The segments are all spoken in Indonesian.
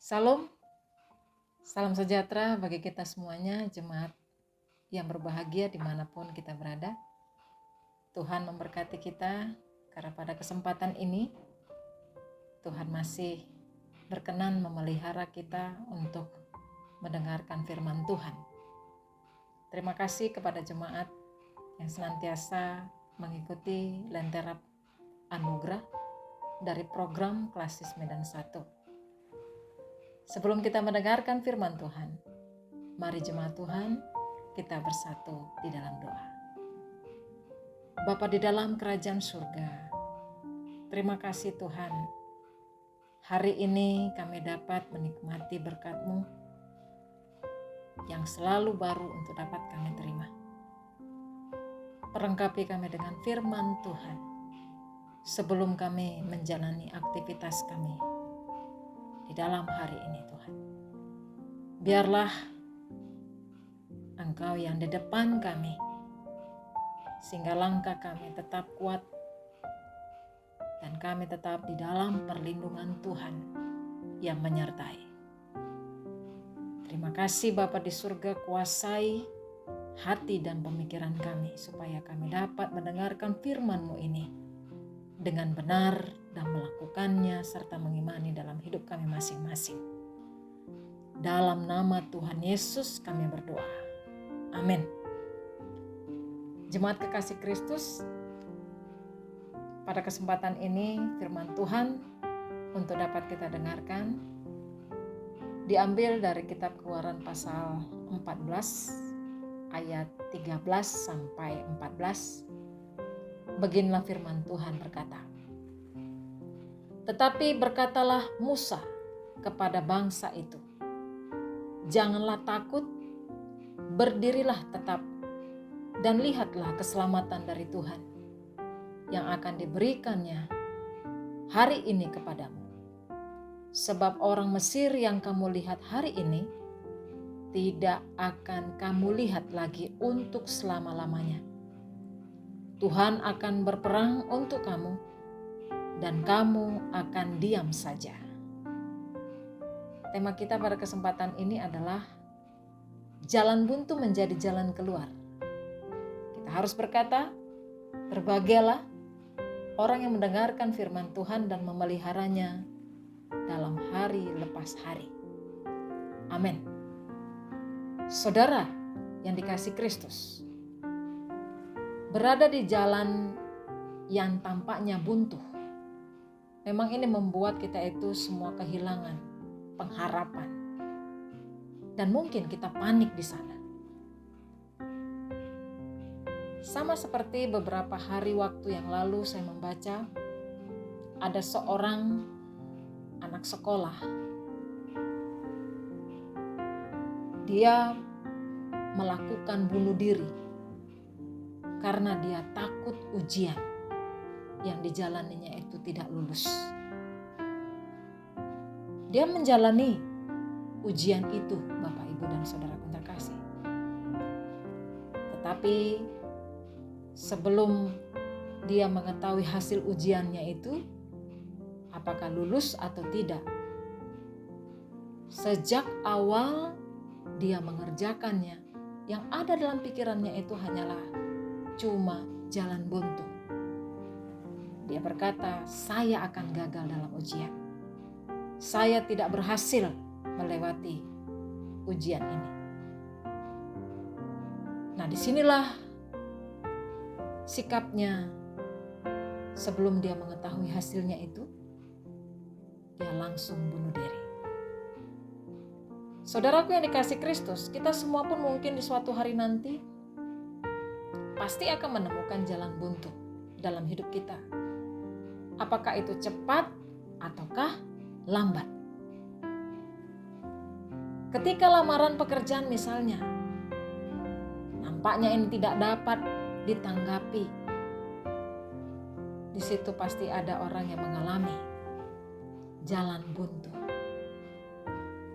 Salam, salam sejahtera bagi kita semuanya, jemaat yang berbahagia dimanapun kita berada. Tuhan memberkati kita karena pada kesempatan ini Tuhan masih berkenan memelihara kita untuk mendengarkan firman Tuhan. Terima kasih kepada jemaat yang senantiasa mengikuti Lentera Anugerah dari program Klasis Medan 1. Sebelum kita mendengarkan firman Tuhan, mari jemaat Tuhan kita bersatu di dalam doa. Bapa di dalam kerajaan surga, terima kasih Tuhan. Hari ini kami dapat menikmati berkat-Mu yang selalu baru untuk dapat kami terima. Perlengkapi kami dengan firman Tuhan sebelum kami menjalani aktivitas kami di dalam hari ini Tuhan. Biarlah Engkau yang di depan kami, sehingga langkah kami tetap kuat dan kami tetap di dalam perlindungan Tuhan yang menyertai. Terima kasih Bapa di surga, kuasai hati dan pemikiran kami supaya kami dapat mendengarkan firman-Mu ini dengan benar dan melakukannya serta mengimani dalam hidup kami masing-masing. Dalam nama Tuhan Yesus kami berdoa. Amin. Jemaat kekasih Kristus, pada kesempatan ini firman Tuhan untuk dapat kita dengarkan diambil dari kitab Keluaran pasal 14 ayat 13 sampai 14. Beginilah firman Tuhan berkata, "Tetapi berkatalah Musa kepada bangsa itu, janganlah takut, berdirilah tetap dan lihatlah keselamatan dari Tuhan yang akan diberikannya hari ini kepadamu. Sebab orang Mesir yang kamu lihat hari ini tidak akan kamu lihat lagi untuk selama-lamanya. Tuhan akan berperang untuk kamu dan kamu akan diam saja." Tema kita pada kesempatan ini adalah jalan buntu menjadi jalan keluar. Kita harus berkata, berbahagialah orang yang mendengarkan firman Tuhan dan memeliharanya dalam hari lepas hari. Amin. Saudara yang dikasihi Kristus, berada di jalan yang tampaknya buntu, memang ini membuat kita itu semua kehilangan pengharapan. Dan mungkin kita panik di sana. Sama seperti beberapa hari waktu yang lalu saya membaca, ada seorang anak sekolah. Dia melakukan bunuh diri karena dia takut ujian yang dijalaninya itu tidak lulus. Dia menjalani ujian itu, Bapak, Ibu, dan saudaraku terkasih. Tetapi sebelum dia mengetahui hasil ujiannya itu, apakah lulus atau tidak, sejak awal dia mengerjakannya, yang ada dalam pikirannya itu hanyalah cuma jalan buntu. Dia berkata, saya akan gagal dalam ujian. Saya tidak berhasil melewati ujian ini. Nah, disinilah sikapnya sebelum dia mengetahui hasilnya itu, dia langsung bunuh diri. Saudaraku yang dikasihi Kristus, kita semua pun mungkin di suatu hari nanti pasti akan menemukan jalan buntu dalam hidup kita. Apakah itu cepat ataukah lambat? Ketika lamaran pekerjaan misalnya, nampaknya ini tidak dapat ditanggapi. Di situ pasti ada orang yang mengalami jalan buntu.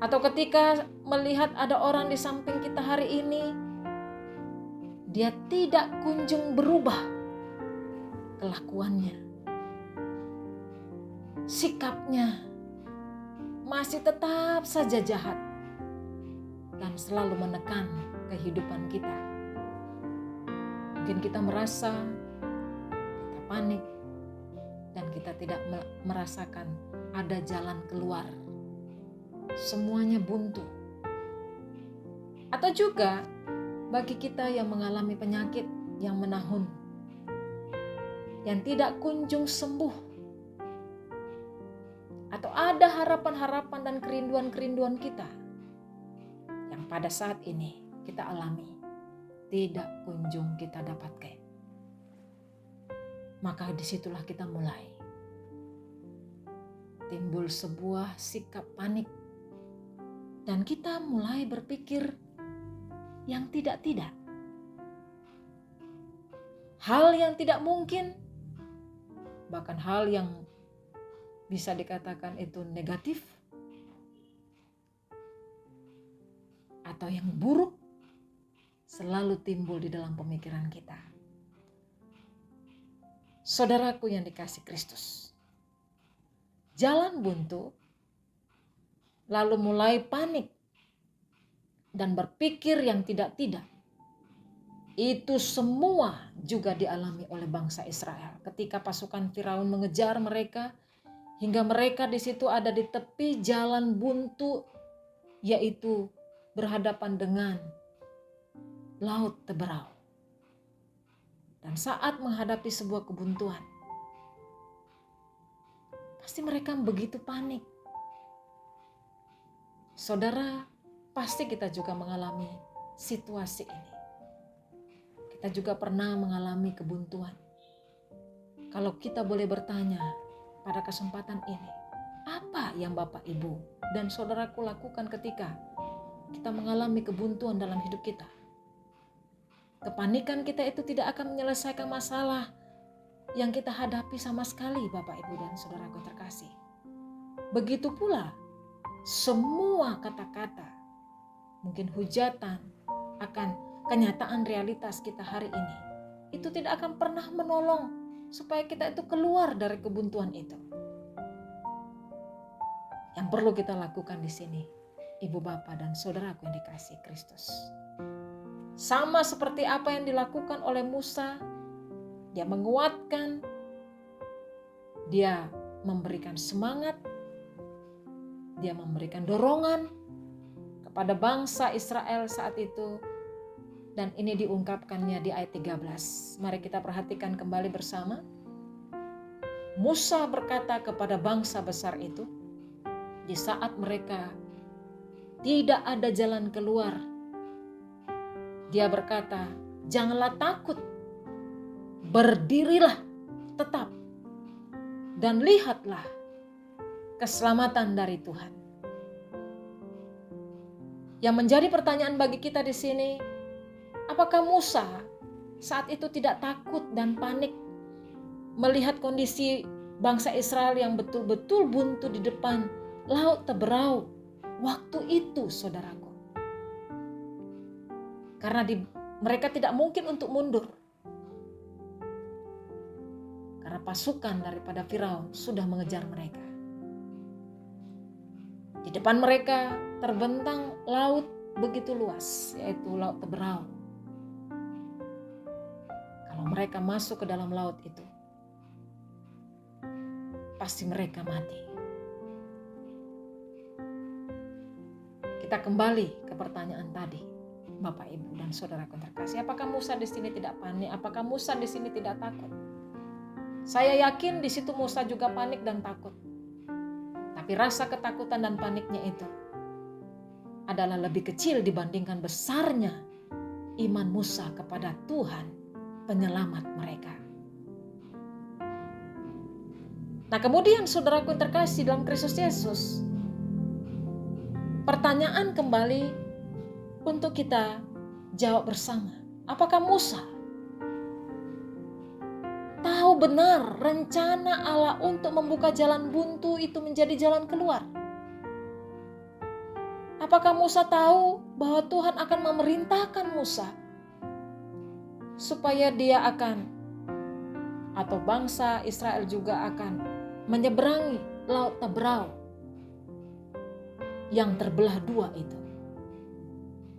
Atau ketika melihat ada orang di samping kita hari ini, dia tidak kunjung berubah kelakuannya, sikapnya, masih tetap saja jahat dan selalu menekan kehidupan kita. Mungkin kita merasa kita panik dan kita tidak merasakan ada jalan keluar. Semuanya buntu. Atau juga bagi kita yang mengalami penyakit yang menahun, yang tidak kunjung sembuh, atau ada harapan-harapan dan kerinduan-kerinduan kita yang pada saat ini kita alami, tidak kunjung kita dapatkan. Maka disitulah kita mulai timbul sebuah sikap panik, dan kita mulai berpikir yang tidak-tidak. Hal yang tidak mungkin, bahkan hal yang bisa dikatakan itu negatif atau yang buruk, selalu timbul di dalam pemikiran kita. Saudaraku yang dikasih Kristus, jalan buntu, lalu mulai panik dan berpikir yang tidak-tidak. Itu semua juga dialami oleh bangsa Israel ketika pasukan Firaun mengejar mereka hingga mereka di situ ada di tepi jalan buntu, yaitu berhadapan dengan laut teberau. Dan saat menghadapi sebuah kebuntuan, pasti mereka begitu panik. Saudara, pasti kita juga mengalami situasi ini. Kita juga pernah mengalami kebuntuan. Kalau kita boleh bertanya pada kesempatan ini, apa yang Bapak, Ibu, dan saudaraku lakukan ketika kita mengalami kebuntuan dalam hidup kita? Kepanikan kita itu tidak akan menyelesaikan masalah yang kita hadapi sama sekali, Bapak, Ibu, dan saudaraku terkasih. Begitu pula semua kata-kata, mungkin hujatan akan kenyataan realitas kita hari ini, itu tidak akan pernah menolong supaya kita itu keluar dari kebuntuan itu. Yang perlu kita lakukan di sini, Ibu, Bapak, dan saudaraku yang dikasihi Kristus, sama seperti apa yang dilakukan oleh Musa, dia menguatkan, dia memberikan semangat, dia memberikan dorongan kepada bangsa Israel saat itu. Dan ini diungkapkannya di ayat 13. Mari kita perhatikan kembali bersama. Musa berkata kepada bangsa besar itu, di saat mereka tidak ada jalan keluar, dia berkata, janganlah takut, berdirilah tetap, dan lihatlah keselamatan dari Tuhan. Yang menjadi pertanyaan bagi kita di sini, apakah Musa saat itu tidak takut dan panik melihat kondisi bangsa Israel yang betul-betul buntu di depan laut teberau waktu itu, saudaraku? Karena mereka tidak mungkin untuk mundur. Karena pasukan daripada Firaun sudah mengejar mereka. Di depan mereka terbentang laut begitu luas, yaitu laut teberau. Kalau mereka masuk ke dalam laut itu, pasti mereka mati. Kita kembali ke pertanyaan tadi, Bapak, Ibu, dan saudaraku terkasih. Apakah Musa di sini tidak panik? Apakah Musa di sini tidak takut? Saya yakin di situ Musa juga panik dan takut. Tapi rasa ketakutan dan paniknya itu adalah lebih kecil dibandingkan besarnya iman Musa kepada Tuhan penyelamat mereka. Nah, kemudian saudaraku yang terkasih dalam Kristus Yesus, pertanyaan kembali untuk kita jawab bersama. Apakah Musa tahu benar rencana Allah untuk membuka jalan buntu itu menjadi jalan keluar? Apakah Musa tahu bahwa Tuhan akan memerintahkan Musa supaya dia akan, atau bangsa Israel juga akan menyeberangi laut teberau yang terbelah dua itu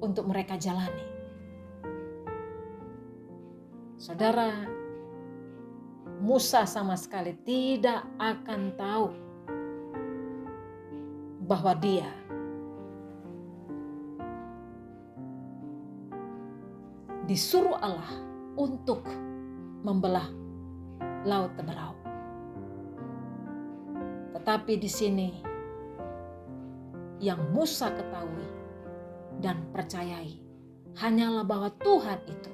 untuk mereka jalani. Saudara, Musa sama sekali tidak akan tahu bahwa dia disuruh Allah untuk membelah laut Teberau. Tetapi di sini yang Musa ketahui dan percayai hanyalah bahwa Tuhan itu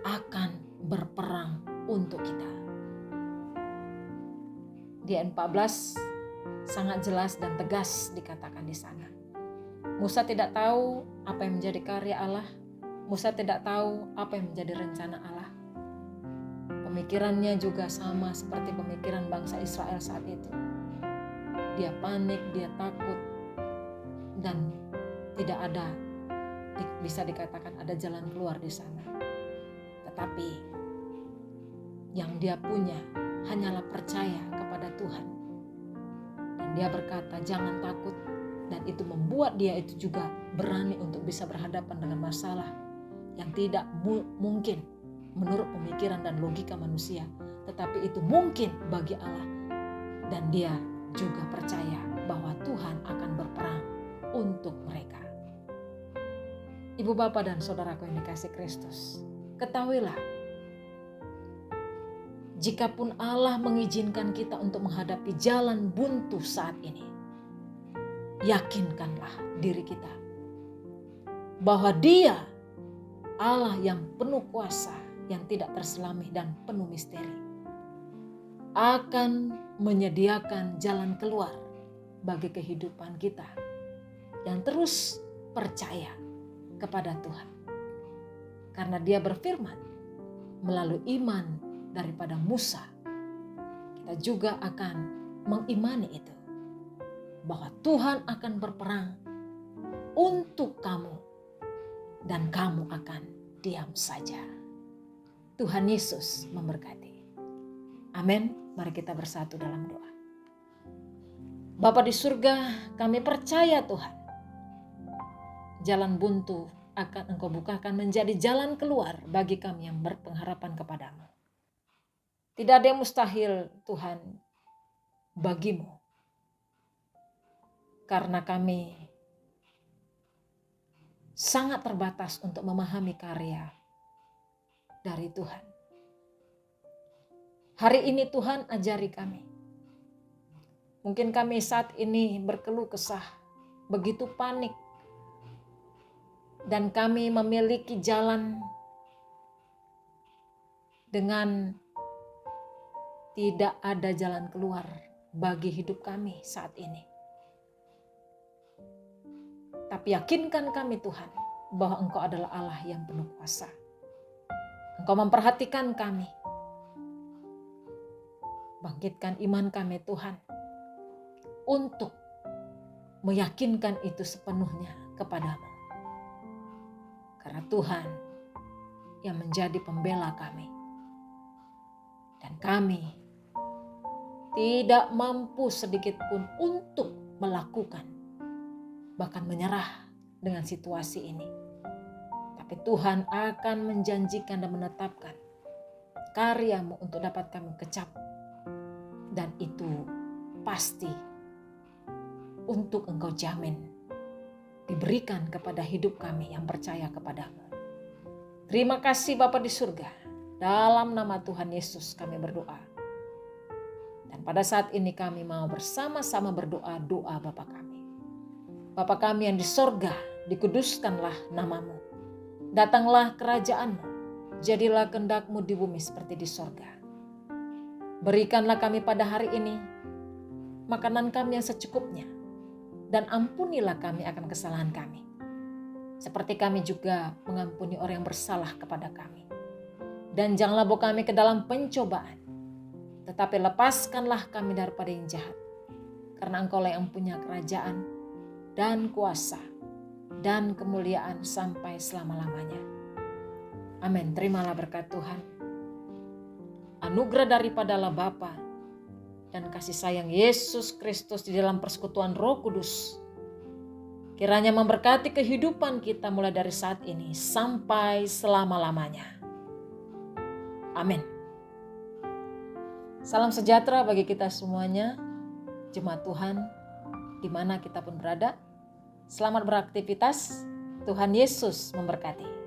akan berperang untuk kita. Di ayat 14 sangat jelas dan tegas dikatakan di sana. Musa tidak tahu apa yang menjadi karya Allah. Musa tidak tahu apa yang menjadi rencana Allah. Pemikirannya juga sama seperti pemikiran bangsa Israel saat itu. Dia panik, dia takut, dan tidak ada, bisa dikatakan ada jalan keluar di sana. Tetapi yang dia punya hanyalah percaya kepada Tuhan. Dan dia berkata, jangan takut. Dan itu membuat dia itu juga berani untuk bisa berhadapan dengan masalah yang tidak mungkin menurut pemikiran dan logika manusia. Tetapi itu mungkin bagi Allah. Dan dia juga percaya bahwa Tuhan akan berperang untuk mereka. Ibu bapa dan saudaraku yang dikasihi Kristus, ketahuilah, jikapun Allah mengizinkan kita untuk menghadapi jalan buntu saat ini, yakinkanlah diri kita bahwa Dia Allah yang penuh kuasa, yang tidak terselami dan penuh misteri, akan menyediakan jalan keluar bagi kehidupan kita yang terus percaya kepada Tuhan. Karena Dia berfirman melalui iman daripada Musa, kita juga akan mengimani itu, bahwa Tuhan akan berperang untuk kamu dan kamu akan diam saja. Tuhan Yesus memberkati. Amin. Mari kita bersatu dalam doa. Bapa di surga, kami percaya Tuhan, jalan buntu akan Engkau bukakan menjadi jalan keluar bagi kami yang berpengharapan kepadamu. Tidak ada yang mustahil Tuhan bagimu. Karena kami sangat terbatas untuk memahami karya dari Tuhan. Hari ini Tuhan ajari kami. Mungkin kami saat ini berkeluh kesah, begitu panik. Dan kami memiliki jalan dengan tidak ada jalan keluar bagi hidup kami saat ini. Tapi yakinkan kami Tuhan bahwa Engkau adalah Allah yang penuh kuasa. Engkau memperhatikan kami. Bangkitkan iman kami Tuhan untuk meyakinkan itu sepenuhnya kepadamu. Karena Tuhan yang menjadi pembela kami. Dan kami tidak mampu sedikit pun untuk melakukan, bahkan menyerah dengan situasi ini. Tapi Tuhan akan menjanjikan dan menetapkan karya-Mu untuk dapat kami kecap. Dan itu pasti untuk Engkau jamin diberikan kepada hidup kami yang percaya kepadamu. Terima kasih Bapa di surga. Dalam nama Tuhan Yesus kami berdoa. Dan pada saat ini kami mau bersama-sama berdoa doa Bapa kami. Bapa kami yang di sorga, dikuduskanlah namamu. Datanglah kerajaan-Mu. Jadilah kehendak-Mu di bumi seperti di sorga. Berikanlah kami pada hari ini makanan kami yang secukupnya. Dan ampunilah kami akan kesalahan kami. Seperti kami juga mengampuni orang yang bersalah kepada kami. Dan janganlah bawa kami ke dalam pencobaan. Tetapi lepaskanlah kami daripada yang jahat. Karena Engkaulah yang punya kerajaan dan kuasa dan kemuliaan sampai selama-lamanya. Amin. Terimalah berkat Tuhan. Anugerah daripada Allah Bapa dan kasih sayang Yesus Kristus di dalam persekutuan Roh Kudus Kiranya memberkati kehidupan kita mulai dari saat ini sampai selama-lamanya. Amin. Salam sejahtera bagi kita semuanya, jemaat Tuhan, di mana kita pun berada. Selamat beraktivitas, Tuhan Yesus memberkati.